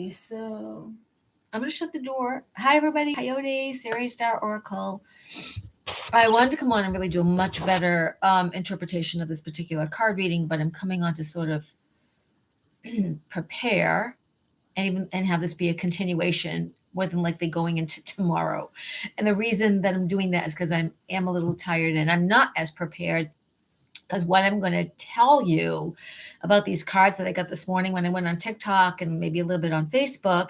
So I'm going to shut the door. Hi, everybody. Coyote, Series Star Oracle. I wanted to come on and really do a much better interpretation of this particular card reading, but I'm coming on to sort of prepare and have this be a continuation more than likely going into tomorrow. And the reason that I'm doing that is because I am a little tired and I'm not as prepared, because what I'm going to tell you about these cards that I got this morning when I went on TikTok and maybe a little bit on Facebook,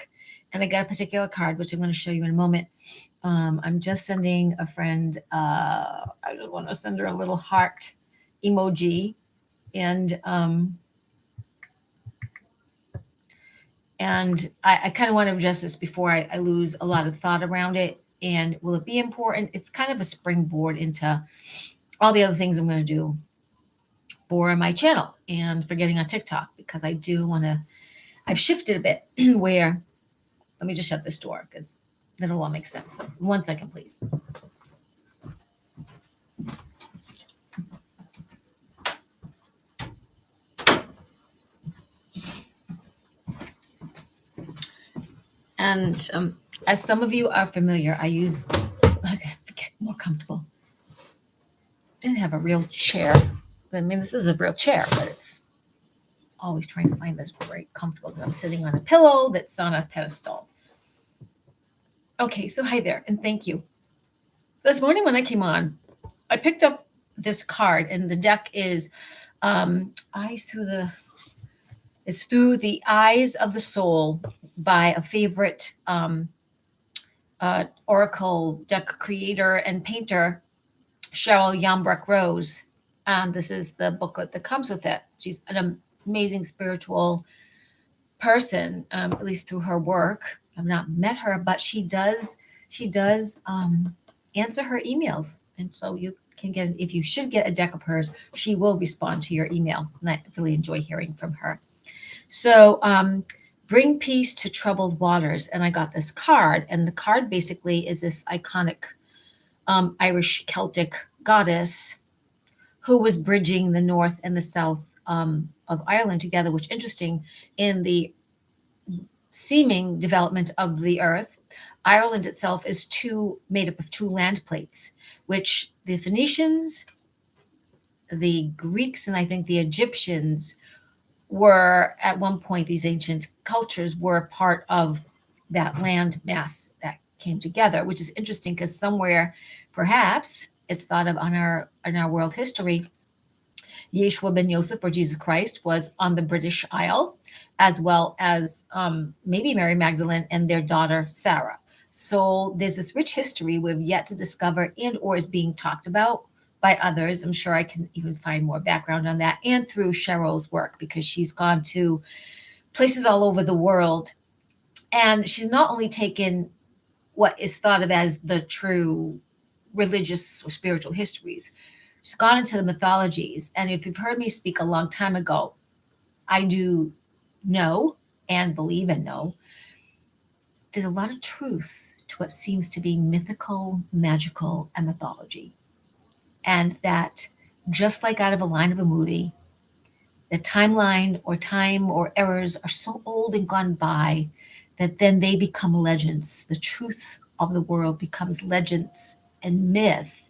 and I got a particular card, which I'm going to show you in a moment. I'm just sending a friend, I just want to send her a little heart emoji. And I kind of want to address this before I lose a lot of thought around it. And will it be important? It's kind of a springboard into all the other things I'm going to do for my channel and for getting on TikTok, because I do want to, I've shifted a bit where, let me just shut this door because that'll all make sense. So 1 second, please. And as some of you are familiar, I use, okay, get more comfortable. I didn't have a real chair. I mean, this is a real chair, but it's always trying to find this very comfortable because I'm sitting on a pillow that's on a pedestal. Okay, so hi there, and thank you. This morning when I came on, I picked up this card, and the deck is it's Through the Eyes of the Soul by a favorite Oracle deck creator and painter, Cheryl Yambrook Rose. This is the booklet that comes with it. She's an amazing spiritual person, at least through her work. I've not met her, but she does answer her emails. And so you can get, if you should get a deck of hers, she will respond to your email. And I really enjoy hearing from her. So bring peace to troubled waters. And I got this card, and the card basically is this iconic Irish Celtic goddess who was bridging the north and the south of Ireland together, which interesting in the seeming development of the earth. Ireland itself is made up of two land plates, which the Phoenicians, the Greeks, and I think the Egyptians were at one point, these ancient cultures were part of that land mass that came together, which is interesting because somewhere perhaps it's thought of in our world history, Yeshua ben Yosef, or Jesus Christ, was on the British Isle, as well as maybe Mary Magdalene and their daughter Sarah. So there's this rich history we've yet to discover and or is being talked about by others. I'm sure I can even find more background on that, and through Cheryl's work, because she's gone to places all over the world. And she's not only taken what is thought of as the true religious or spiritual histories, she's gone into the mythologies. And if you've heard me speak a long time ago, I do know and believe and know there's a lot of truth to what seems to be mythical, magical, and mythology. And that, just like out of a line of a movie, the timeline or time or errors are so old and gone by that then they become legends. The truth of the world becomes legends and myth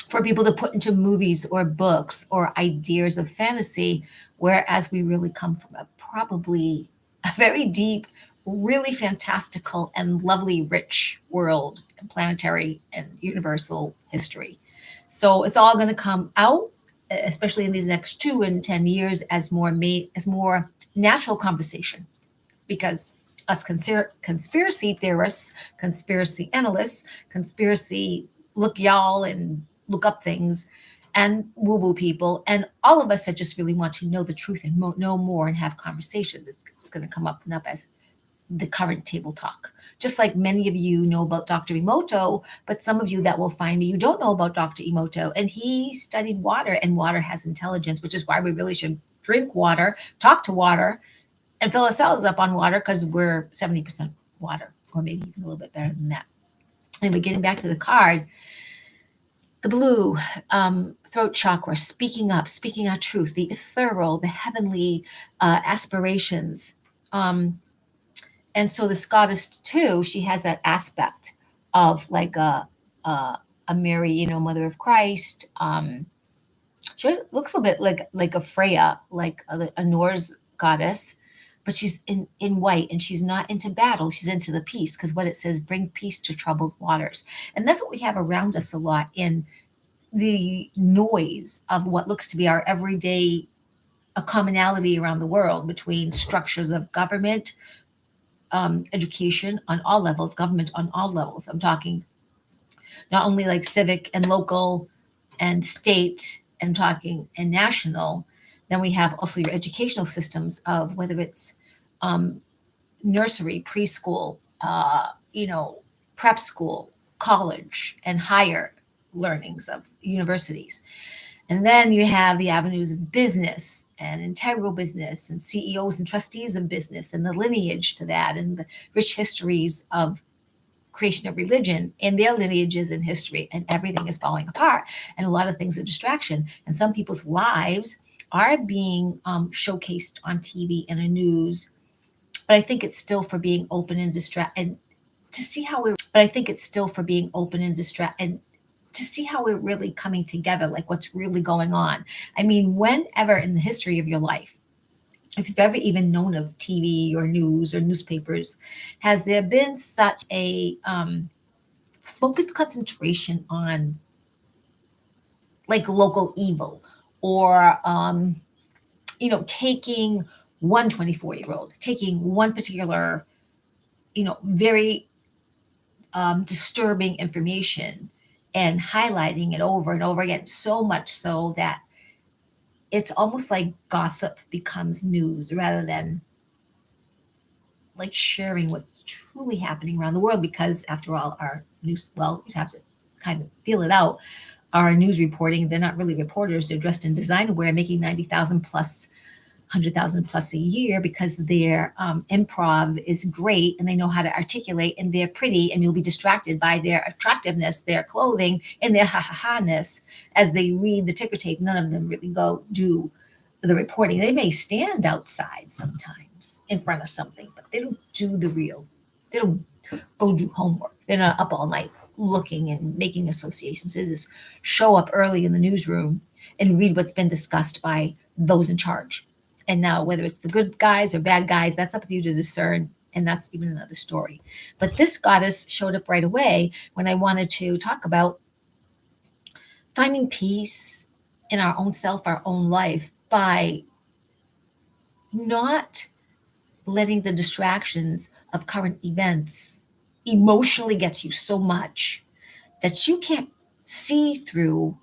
for people to put into movies or books or ideas of fantasy, whereas we really come from probably a very deep, really fantastical and lovely, rich world and planetary and universal history. So it's all going to come out, especially in these next 2 and 10 years, as more natural conversation, because us conspiracy theorists, conspiracy analysts, conspiracy look y'all and look up things, and woo-woo people, and all of us that just really want to know the truth and know more and have conversations. It's going to come up and up as the current table talk. Just like many of you know about Dr. Emoto, but some of you that will find me, you don't know about Dr. Emoto. And he studied water, and water has intelligence, which is why we really should drink water, talk to water, and fill ourselves up on water, because we're 70% water, or maybe even a little bit better than that. Anyway, getting back to the card, the blue throat chakra, speaking up, speaking our truth, the ethereal, the heavenly aspirations. And so this goddess too, she has that aspect of like a Mary, Mother of Christ. Looks a bit like a Freya, like a Norse goddess, but she's in white, and she's not into battle. She's into the peace, because what it says, bring peace to troubled waters. And that's what we have around us a lot in the noise of what looks to be our everyday, a commonality around the world between structures of government, education on all levels, government on all levels. I'm talking not only like civic and local and state, and talking and national. Then we have also your educational systems of whether it's um, nursery, preschool, prep school, college, and higher learnings of universities. And then you have the avenues of business and integral business and CEOs and trustees of business, and the lineage to that, and the rich histories of creation of religion and their lineages and history, and everything is falling apart, and a lot of things are distraction, and some people's lives are being showcased on TV and the news. But I think it's still for being open and distract and to see how we're but I think it's still for being open and distract and to see how we're really coming together, like what's really going on. I mean, whenever in the history of your life, if you've ever even known of TV or news or newspapers, has there been such a focused concentration on like local evil, or taking one 24-year old, taking one particular, very disturbing information, and highlighting it over and over again, so much so that it's almost like gossip becomes news rather than like sharing what's truly happening around the world. Because after all, our news, well, you'd have to kind of feel it out. Our news reporting, they're not really reporters. They're dressed in designer wear, making 90,000 plus, 100,000 plus a year, because their improv is great and they know how to articulate, and they're pretty, and you'll be distracted by their attractiveness, their clothing, and their ha-ha-ha-ness as they read the ticker tape. None of them really go do the reporting. They may stand outside sometimes in front of something, but they don't do the real. They don't go do homework. They're not up all night looking and making associations. They just show up early in the newsroom and read what's been discussed by those in charge. And now, whether it's the good guys or bad guys, that's up to you to discern. And that's even another story. But this goddess showed up right away when I wanted to talk about finding peace in our own self, our own life, by not letting the distractions of current events emotionally get you so much that you can't see through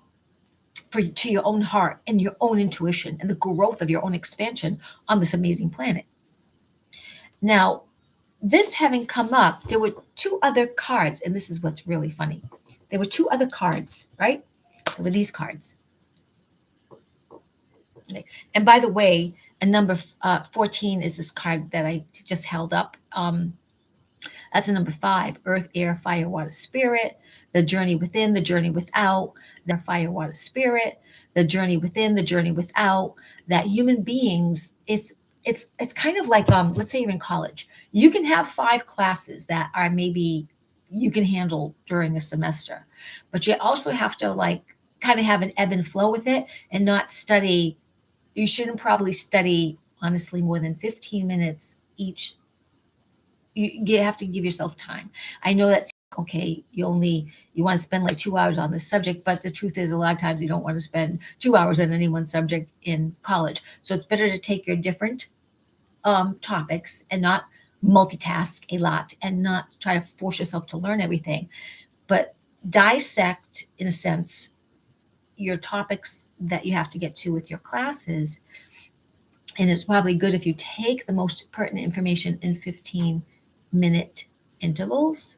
to your own heart and your own intuition and the growth of your own expansion on this amazing planet. Now, this having come up, there were two other cards, and this is what's really funny. There were two other cards, right? There were these cards. Okay. And by the way, a number 14 is this card that I just held up. That's a number 5, earth, air, fire, water, spirit, the journey within, the journey without, the fire, water, spirit, the journey within, the journey without, that human beings, it's kind of like, let's say you're in college. You can have 5 classes that are maybe you can handle during a semester, but you also have to like kind of have an ebb and flow with it, and not study. You shouldn't probably study, honestly, more than 15 minutes each. You have to give yourself time. I know that's okay. You want to spend like 2 hours on this subject, but the truth is, a lot of times you don't want to spend 2 hours on any one subject in college. So it's better to take your different topics and not multitask a lot, and not try to force yourself to learn everything, but dissect, in a sense, your topics that you have to get to with your classes. And it's probably good if you take the most pertinent information in 15-minute intervals,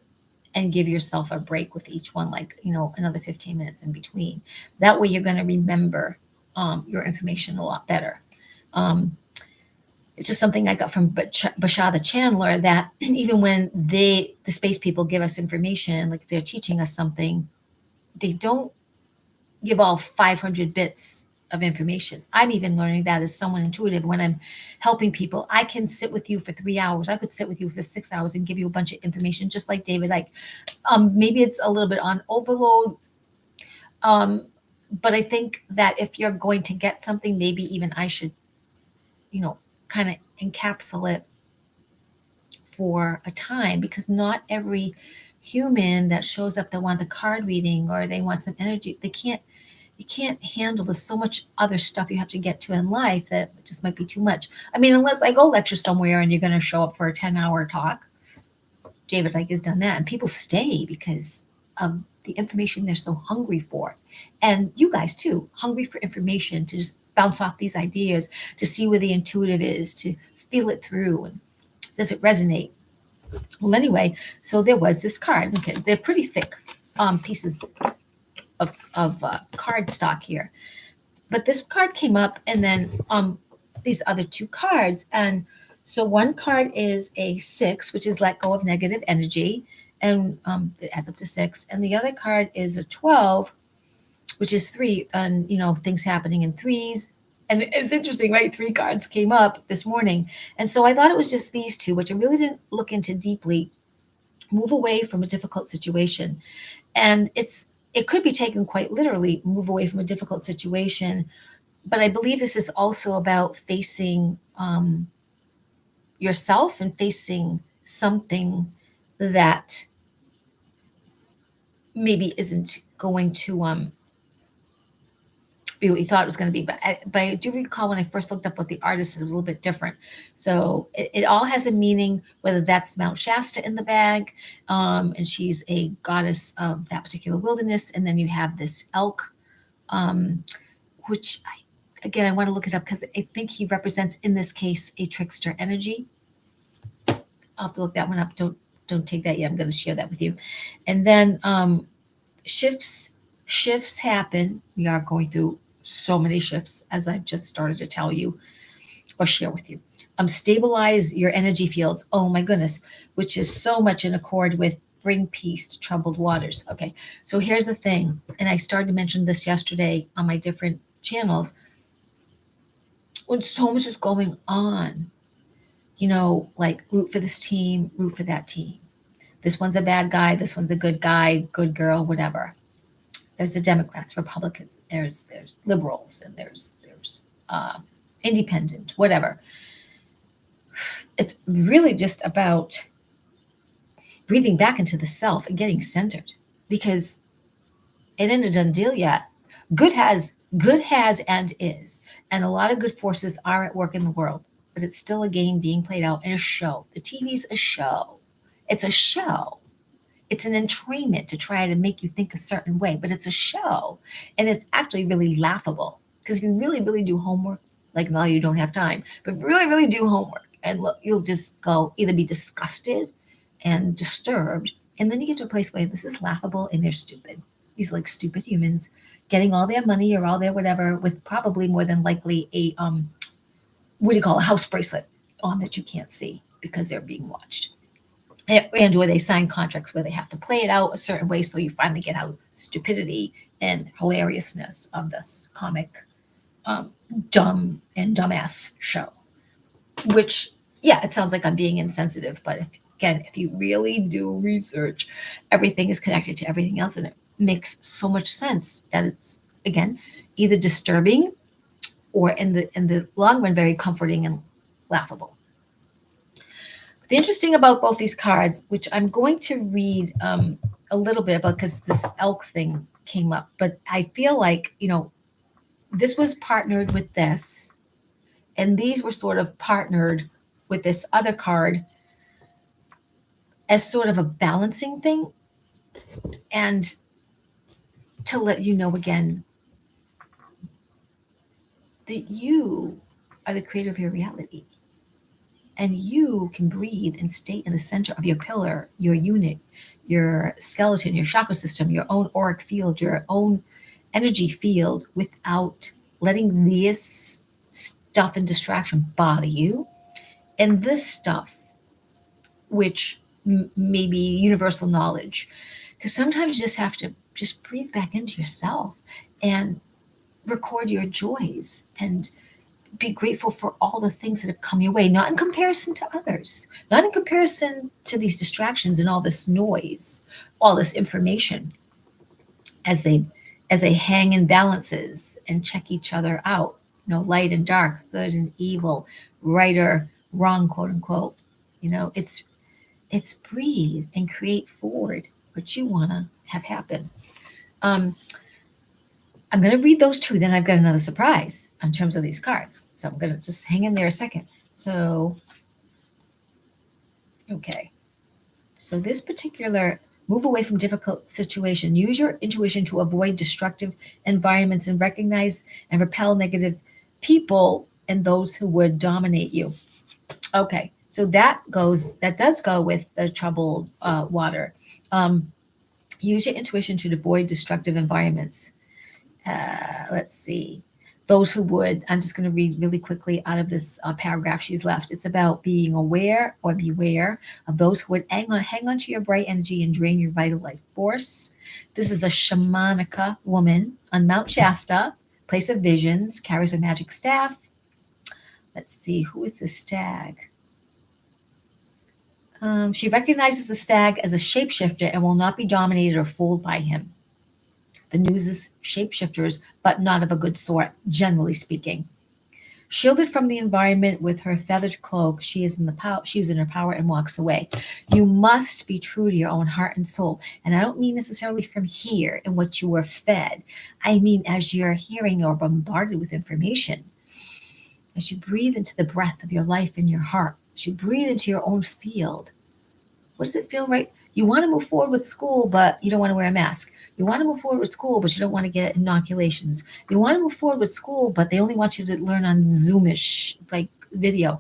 and give yourself a break with each one, like, another 15 minutes in between. That way you're going to remember your information a lot better. It's just something I got from Bashar the Chandler, that even when the space people give us information, like they're teaching us something, they don't give all 500 bits of information. I'm even learning that as someone intuitive when I'm helping people. I can sit with you for 3 hours. I could sit with you for 6 hours and give you a bunch of information, just like David. Like, maybe it's a little bit on overload. Um, but I think that if you're going to get something, maybe even I should, kind of encapsulate for a time, because not every human that shows up that want the card reading or they want some energy, you can't handle. There's so much other stuff you have to get to in life that it just might be too much. I mean, unless I go lecture somewhere and you're going to show up for a 10-hour talk. David like has done that, and people stay because of the information they're so hungry for. And you guys too, hungry for information, to just bounce off these ideas, to see where the intuitive is, to feel it through, and does it resonate? Well, anyway, so there was this card. Okay, they're pretty thick pieces of card stock here. But this card came up, and then these other two cards. And so one card is a 6, which is let go of negative energy, and it adds up to 6. And the other card is a 12, which is 3, and things happening in threes. And it was interesting, right? 3 cards came up this morning. And so I thought it was just these two, which I really didn't look into deeply. Move away from a difficult situation. And it could be taken quite literally, move away from a difficult situation. But I believe this is also about facing yourself and facing something that maybe isn't going to be what you thought it was going to be. But I do recall when I first looked up what the artist, it was a little bit different. So it all has a meaning, whether that's Mount Shasta in the bag, and she's a goddess of that particular wilderness. And then you have this elk, which again, I want to look it up because I think he represents, in this case, a trickster energy. I'll have to look that one up. Don't take that yet. I'm going to share that with you. And then shifts happen. We are going through so many shifts, as I've just started to tell you or share with you. Stabilize your energy fields. Oh my goodness, which is so much in accord with bring peace to troubled waters. Okay, so here's the thing, and I started to mention this yesterday on my different channels. When so much is going on, like root for this team, root for that team. This one's a bad guy, this one's a good guy, good girl, whatever. There's the Democrats, Republicans, there's liberals, and there's independent, whatever. It's really just about breathing back into the self and getting centered, because it ain't a done deal yet. Good has and is, and a lot of good forces are at work in the world, but it's still a game being played out in a show. The TV's a show. It's a show. It's an entrainment to try to make you think a certain way, but it's a show. And it's actually really laughable, because if you really, really do homework, like now you don't have time, but really, really do homework, and look, you'll just go either be disgusted and disturbed, and then you get to a place where this is laughable and they're stupid. These like stupid humans getting all their money or all their whatever with probably more than likely a what do you call a house bracelet on that you can't see because they're being watched. And or they sign contracts where they have to play it out a certain way, so you finally get out stupidity and hilariousness of this comic dumb and dumbass show. Which, yeah, it sounds like I'm being insensitive, but if you really do research, everything is connected to everything else, and it makes so much sense that it's, again, either disturbing or in the long run very comforting and laughable. The interesting about both these cards, which I'm going to read a little bit about because this elk thing came up, but I feel like, this was partnered with this, and these were sort of partnered with this other card as sort of a balancing thing, and to let you know again that you are the creator of your reality. And you can breathe and stay in the center of your pillar, your unit, your skeleton, your chakra system, your own auric field, your own energy field, without letting this stuff and distraction bother you. And this stuff, which may be universal knowledge, because sometimes you just have to just breathe back into yourself and record your joys and be grateful for all the things that have come your way, not in comparison to others, not in comparison to these distractions and all this noise, all this information as they hang in balances and check each other out, light and dark, good and evil, right or wrong, quote unquote. It's breathe and create forward what you want to have happen. um, I'm going to read those two, then I've got another surprise in terms of these cards. So I'm going to just hang in there a second. So, okay. So this particular move away from difficult situation, use your intuition to avoid destructive environments and recognize and repel negative people and those who would dominate you. Okay. So that does go with the troubled water. Um, use your intuition to avoid destructive environments. Let's see. Those who would, I'm just going to read really quickly out of this paragraph she's left. It's about being aware or beware of those who would hang on to your bright energy and drain your vital life force. This is a shamanica woman on Mount Shasta, place of visions, carries a magic staff. Let's see, who is the stag? She recognizes the stag as a shapeshifter and will not be dominated or fooled by him. The news is shapeshifters, but not of a good sort, generally speaking. Shielded from the environment with her feathered cloak, she is in her power and walks away. You must be true to your own heart and soul. And I don't mean necessarily from here and what you were fed. I mean as you're hearing or bombarded with information. As you breathe into the breath of your life in your heart, as you breathe into your own field, what does it feel right? You want to move forward with school, but you don't want to wear a mask. You want to move forward with school, but you don't want to get inoculations. You want to move forward with school, but they only want you to learn on Zoomish, like video.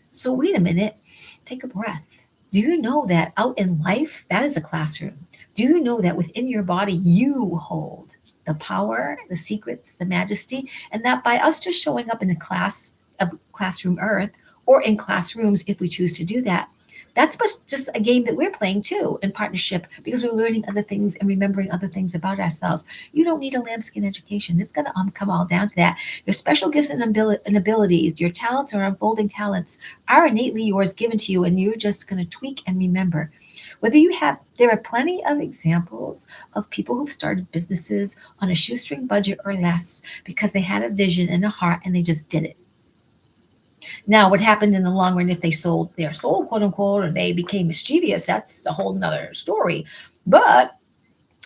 So wait a minute, take a breath. Do you know that out in life, that is a classroom? Do you know that within your body, you hold the power, the secrets, the majesty, and that by us just showing up in a class of Classroom Earth or in classrooms, if we choose to do that, that's just a game that we're playing too in partnership because we're learning other things and remembering other things about ourselves. You don't need a lambskin education. It's going to come all down to that. Your special gifts and abilities, your talents or unfolding talents are innately yours, given to you, and you're just going to tweak and remember. There are plenty of examples of people who've started businesses on a shoestring budget or less because they had a vision and a heart and they just did it. Now, what happened in the long run, if they sold their soul, quote unquote, or they became mischievous, that's a whole nother story. But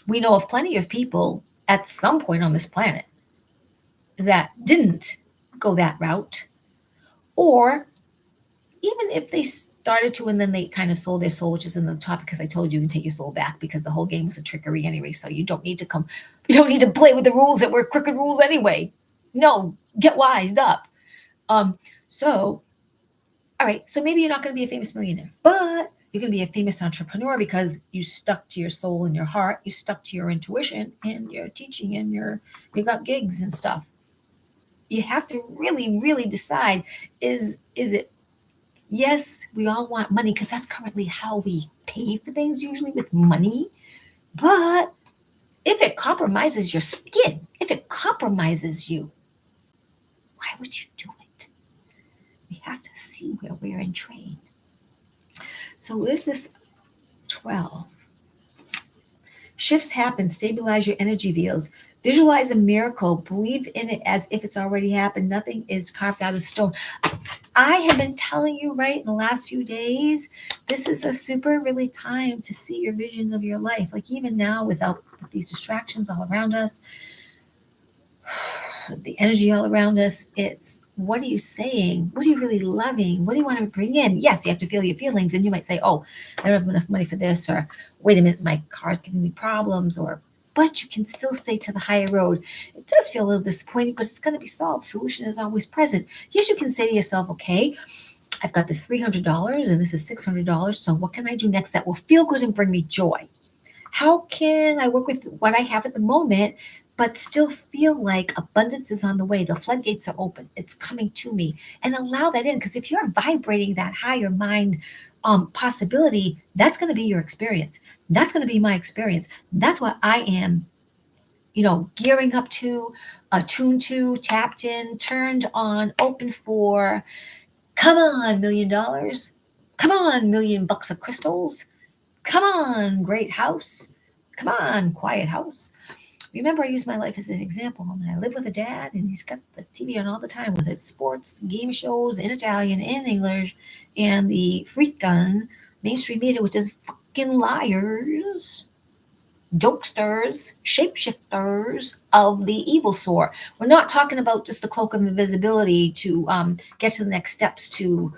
we know of plenty of people at some point on this planet that didn't go that route. Or even if they started to and then they kind of sold their soul, which is in the top because I told you can take your soul back because the whole game was a trickery anyway. So you don't need to play with the rules that were crooked rules anyway. No, get wised up. So, all right, so maybe you're not going to be a famous millionaire, but you're going to be a famous entrepreneur because you stuck to your soul and your heart, you stuck to your intuition and your teaching and you got gigs and stuff. You have to really, really decide, is it, yes, we all want money because that's currently how we pay for things, usually with money, but if it compromises your skin, if it compromises you, why would you do it? We have to see where we're entrained. So there's this 12. Shifts happen, stabilize your energy fields. Visualize a miracle, believe in it as if it's already happened. Nothing is carved out of stone. I have been telling you, right, in the last few days, this is a super really time to see your vision of your life. Like even now, without these distractions all around us, the energy all around us, it's what are you saying? What are you really loving? What do you want to bring in? Yes, you have to feel your feelings, and you might say, "Oh, I don't have enough money for this," or "Wait a minute, my car's giving me problems," or but you can still stay to the higher road. It does feel a little disappointing, but it's going to be solved. Solution is always present. Yes, you can say to yourself, "Okay, I've got this $300 and this is $600. So what can I do next that will feel good and bring me joy? How can I work with what I have at the moment, but still feel like abundance is on the way? The floodgates are open. It's coming to me, and allow that in. Because if you're vibrating that higher mind possibility, that's going to be your experience. That's going to be my experience. That's what I am gearing up to, attuned to, tapped in, turned on, open for. Come on, $1 million. Come on, $1 million of crystals. Come on, great house. Come on, quiet house. Remember, I use my life as an example. I live with a dad, and he's got the TV on all the time with its sports, game shows in Italian, in English, and the freak gun mainstream media, which is fucking liars, jokesters, shapeshifters of the evil sort. We're not talking about just the cloak of invisibility to get to the next steps to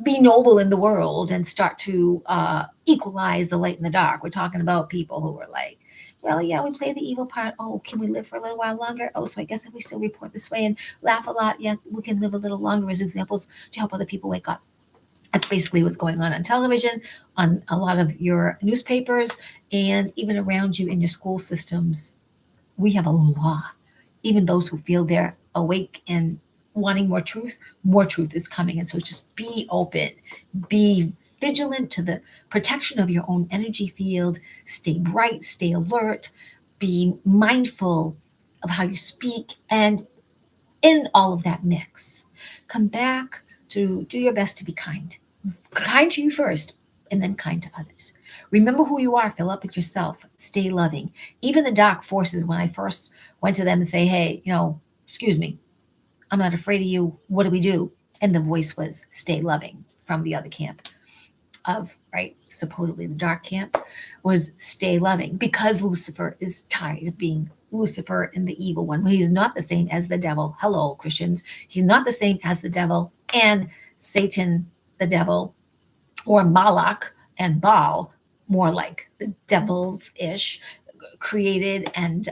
be noble in the world and start to equalize the light and the dark. We're talking about people who are like, well, yeah, we play the evil part. Oh, can we live for a little while longer? Oh, so I guess if we still report this way and laugh a lot, yeah, we can live a little longer as examples to help other people wake up. That's basically what's going on television, on a lot of your newspapers, and even around you in your school systems. We have a lot. Even those who feel they're awake and wanting more truth is coming. And so just be open, be vigilant to the protection of your own energy field, stay bright, stay alert, be mindful of how you speak, and in all of that mix, come back to do your best to be kind. Kind to you first, and then kind to others. Remember who you are, fill up with yourself, stay loving. Even the dark forces, when I first went to them and say, hey, excuse me, I'm not afraid of you. What do we do? And the voice was stay loving from the other camp of, right, supposedly the dark camp, was stay loving, because Lucifer is tired of being Lucifer and the evil one. Well, he's not the same as the devil. Hello, Christians. He's not the same as the devil and Satan, the devil, or Malak and Baal, more like the devil-ish, created and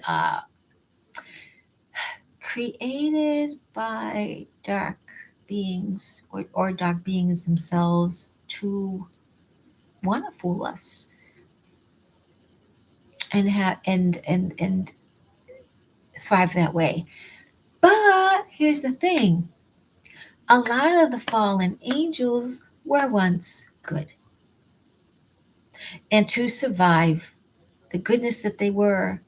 created by dark beings, or dark beings themselves, to want to fool us and have and thrive that way. But here's the thing: a lot of the fallen angels were once good, and to survive, the goodness that they were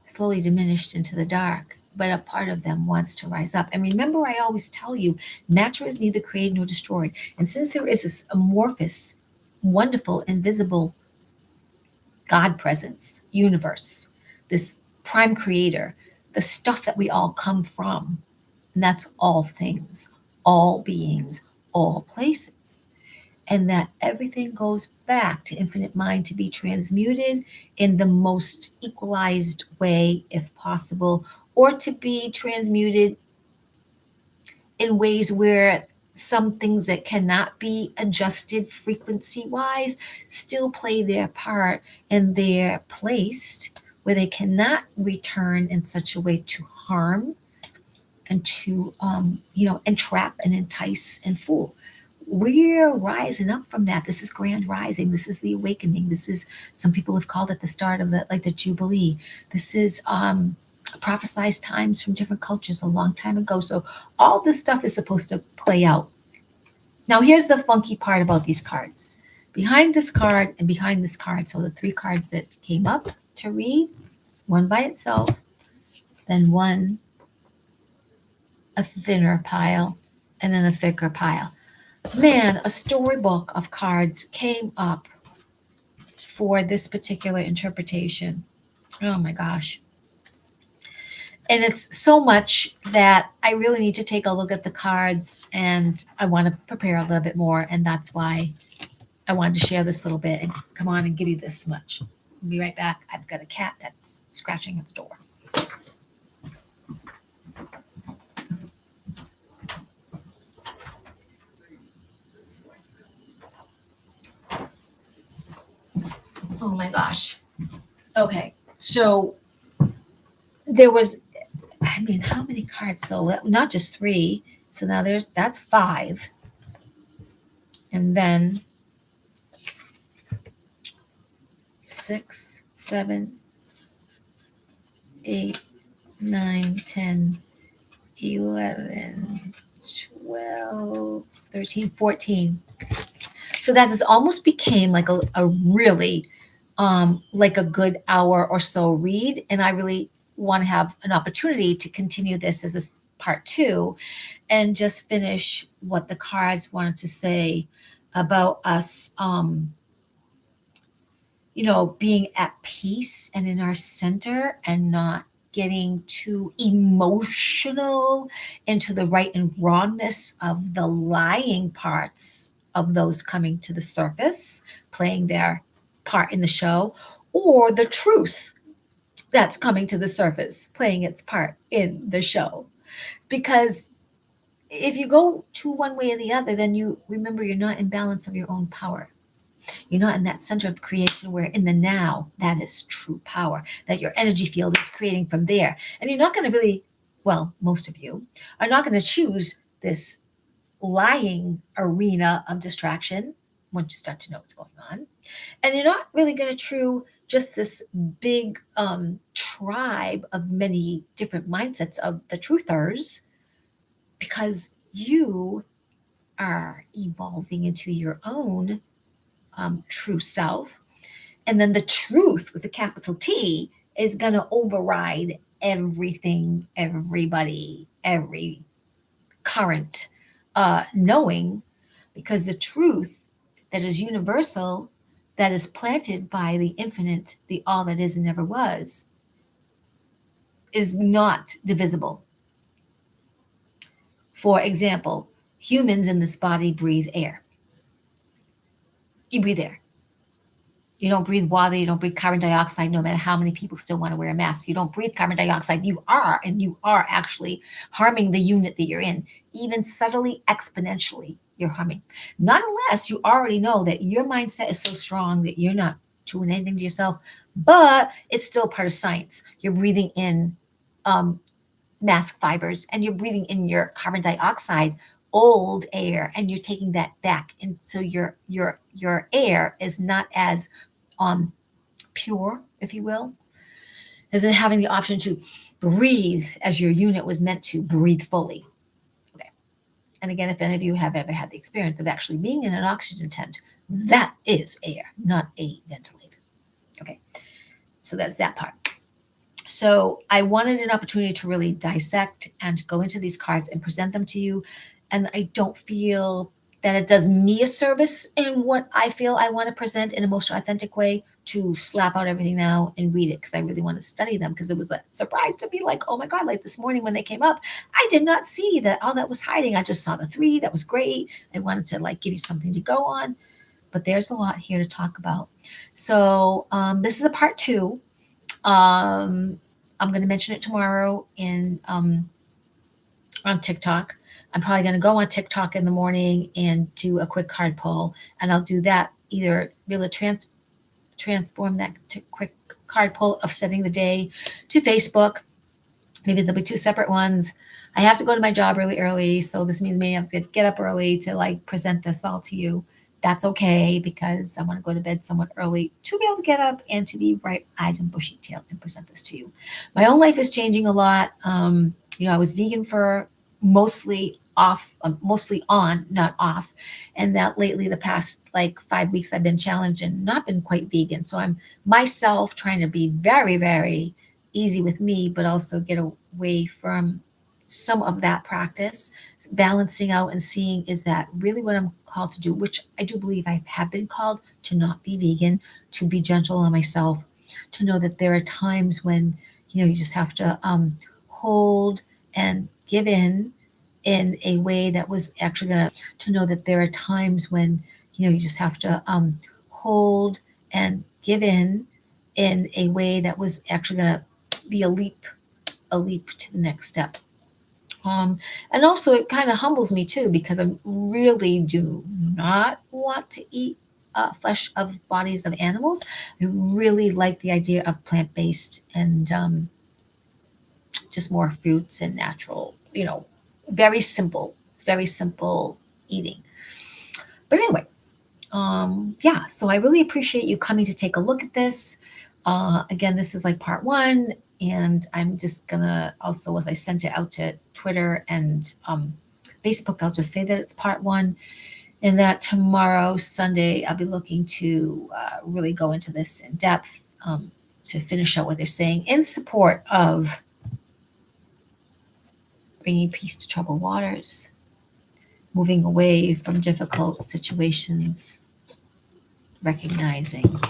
slowly diminished into the dark. But a part of them wants to rise up. And remember, I always tell you, matter is neither created nor destroyed. And since there is this amorphous, wonderful, invisible God presence, universe, this prime creator, the stuff that we all come from, and that's all things, all beings, all places. And that everything goes back to infinite mind to be transmuted in the most equalized way, if possible, or to be transmuted in ways where some things that cannot be adjusted frequency wise still play their part, and they're placed where they cannot return in such a way to harm and to entrap and entice and fool. We're rising up from that. This is grand rising. This is the awakening. This is, some people have called it the start of the Jubilee. This is prophesized times from different cultures a long time ago. So all this stuff is supposed to play out. Now here's the funky part about these cards. Behind this card and behind this card, so the three cards that came up to read, one by itself, then one a thinner pile, and then a thicker pile. Man, a storybook of cards came up for this particular interpretation. Oh my gosh. And it's so much that I really need to take a look at the cards, and I want to prepare a little bit more. And that's why I wanted to share this little bit and come on and give you this much. I'll be right back. I've got a cat that's scratching at the door. Oh my gosh. Okay. So there was, how many cards? So not just three. So now that's five. And then 6, 7, 8, 9, 10, 11, 12, 13, 14. So that this almost became like a really like a good hour or so read. And I really want to have an opportunity to continue this as a part two and just finish what the cards wanted to say about us, being at peace and in our center and not getting too emotional into the right and wrongness of the lying parts of those coming to the surface, playing their part in the show, or the truth that's coming to the surface, playing its part in the show. Because if you go to one way or the other, then you remember you're not in balance of your own power. You're not in that center of creation where in the now, that is true power, that your energy field is creating from there. And you're not going to really, well, most of you are not going to choose this lying arena of distraction once you start to know what's going on. And you're not really going to true just this big tribe of many different mindsets of the truthers, because you are evolving into your own true self. And then the truth with the capital T is going to override everything, everybody, every current knowing, because the truth that is universal, that is planted by the infinite, the all that is and never was, is not divisible. For example, humans in this body breathe air. You breathe air. You don't breathe water, you don't breathe carbon dioxide, no matter how many people still want to wear a mask. You don't breathe carbon dioxide. You are, and you are actually harming the unit that you're in, even subtly, exponentially, you're harming. Not unless you already know that your mindset is so strong that you're not doing anything to yourself, but it's still part of science. You're breathing in mask fibers and you're breathing in your carbon dioxide, old air, and you're taking that back, and so your air is not as pure, if you will, as in having the option to breathe as your unit was meant to breathe fully. Okay. And again, if any of you have ever had the experience of actually being in an oxygen tent, that is air, not a ventilator. Okay. So that's that part. So I wanted an opportunity to really dissect and go into these cards and present them to you. And I don't feel that it does me a service in what I feel I want to present in a most authentic way to slap out everything now and read it, because I really want to study them, because it was a surprise to me, like, oh my God, like this morning when they came up, I did not see that all that was hiding. I just saw the three. That was great. I wanted to like give you something to go on, but there's a lot here to talk about. So this is a part two. I'm going to mention it tomorrow in on TikTok. I'm probably going to go on TikTok in the morning and do a quick card pull, and I'll do that either be able to transform that to quick card pull of setting the day to Facebook. Maybe there'll be two separate ones. I have to go to my job really early, so this means me I have to get up early to like present this all to you. That's okay, because I want to go to bed somewhat early to be able to get up and to be bright-eyed and bushy-tailed and present this to you. My own life is changing a lot. I was vegan for mostly on, not off. And that lately, the past like 5 weeks, I've been challenged and not been quite vegan. So I'm myself trying to be very, very easy with me, but also get away from some of that practice, balancing out and seeing, is that really what I'm called to do, which I do believe I have been called to not be vegan, to be gentle on myself, to know that there are times when, you just have to hold and give in a way that was actually to know that there are times when, you just have to hold and give in a way that was actually going to be a leap to the next step. And also, it kind of humbles me too, because I really do not want to eat flesh of bodies of animals. I really like the idea of plant based and just more fruits and natural, very simple. It's very simple eating. But anyway, yeah, so I really appreciate you coming to take a look at this. Again, this is like part one, and I'm just gonna also, as I sent it out to Twitter and Facebook, I'll just say that it's part one, and that tomorrow, Sunday, I'll be looking to really go into this in depth. to finish out what they're saying in support of bringing peace to troubled waters, moving away from difficult situations, recognizing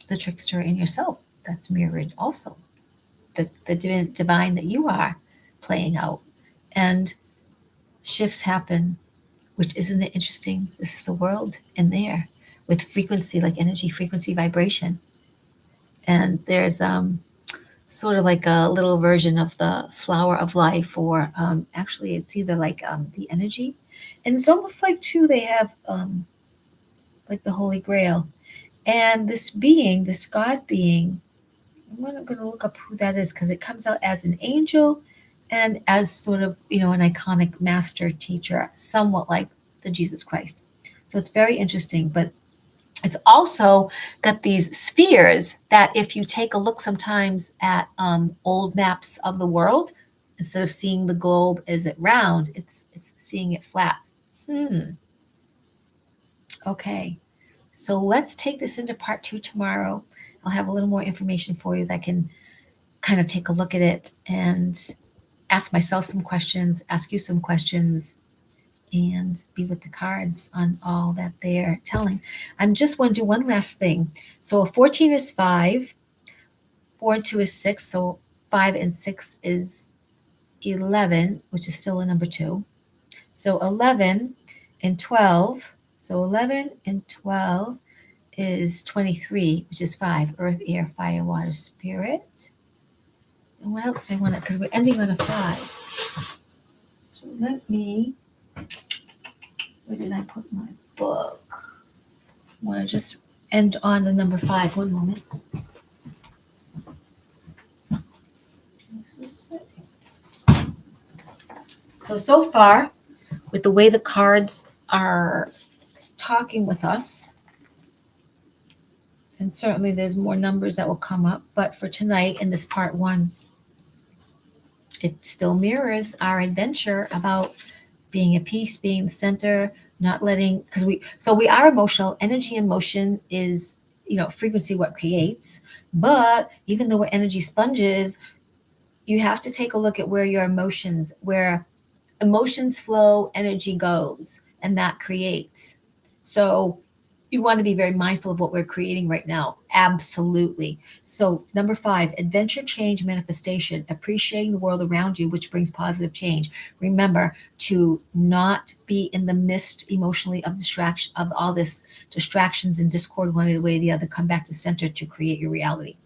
the trickster in yourself that's mirrored also, the divine that you are playing out. And shifts happen, which isn't it interesting? This is the world in there with frequency, like energy, frequency, vibration. And there's sort of like a little version of the flower of life, or actually it's either like the energy, and it's almost like too they have like the Holy Grail. And this being, this God being, I'm going to look up who that is because it comes out as an angel and as sort of, an iconic master teacher, somewhat like the Jesus Christ. So it's very interesting, but it's also got these spheres that if you take a look sometimes at old maps of the world, instead of seeing the globe as it round, it's seeing it flat. Okay. So let's take this into part 2 tomorrow. I'll have a little more information for you that can kind of take a look at it and ask myself some questions, ask you some questions, and be with the cards on all that they're telling. I'm just want to do one last thing. So a 14 is 5, 4 and 2 is 6, so 5 and 6 is 11, which is still a number 2. So 11 and 12, so 11 and 12 is 23, which is 5, earth, air, fire, water, spirit. And what else do I want to, because we're ending on a 5. So let me, where did I put my book? I want to just end on the number 5. One moment. So far, with the way the cards are talking with us, and certainly there's more numbers that will come up, but for tonight in this part 1, it still mirrors our adventure about being at peace, being the center, not letting, because we are emotional. Energy and motion is, frequency what creates. But even though we're energy sponges, you have to take a look at where where emotions flow, energy goes, and that creates. So you want to be very mindful of what we're creating right now. Absolutely. So number 5, adventure, change, manifestation, appreciating the world around you, which brings positive change. Remember to not be in the midst emotionally of distraction, of all this distractions and discord one way or the other. Come back to center to create your reality.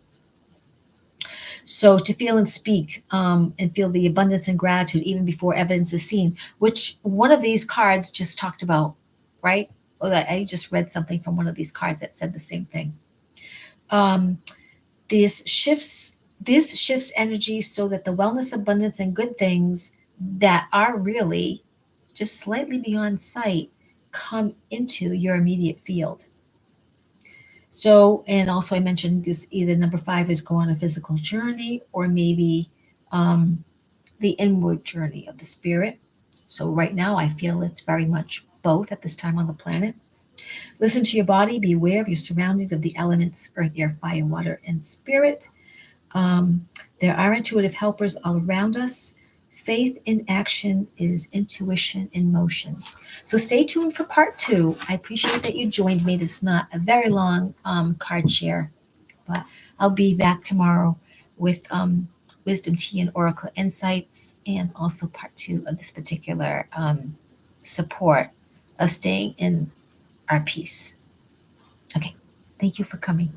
So to feel and speak and feel the abundance and gratitude even before evidence is seen, which one of these cards just talked about, right? Or that I just read something from one of these cards that said the same thing. This shifts energy so that the wellness, abundance, and good things that are really just slightly beyond sight come into your immediate field. So, and also I mentioned this either number 5 is go on a physical journey or maybe the inward journey of the spirit. So right now I feel it's very much both at this time on the planet. Listen to your body, be aware of your surroundings, of the elements, earth, air, fire, water, and spirit. There are intuitive helpers all around us. Faith in action is intuition in motion. So stay tuned for part 2. I appreciate that you joined me. This is not a very long card share, but I'll be back tomorrow with wisdom tea and oracle insights, and also part 2 of this particular support of staying in our peace. Okay, thank you for coming.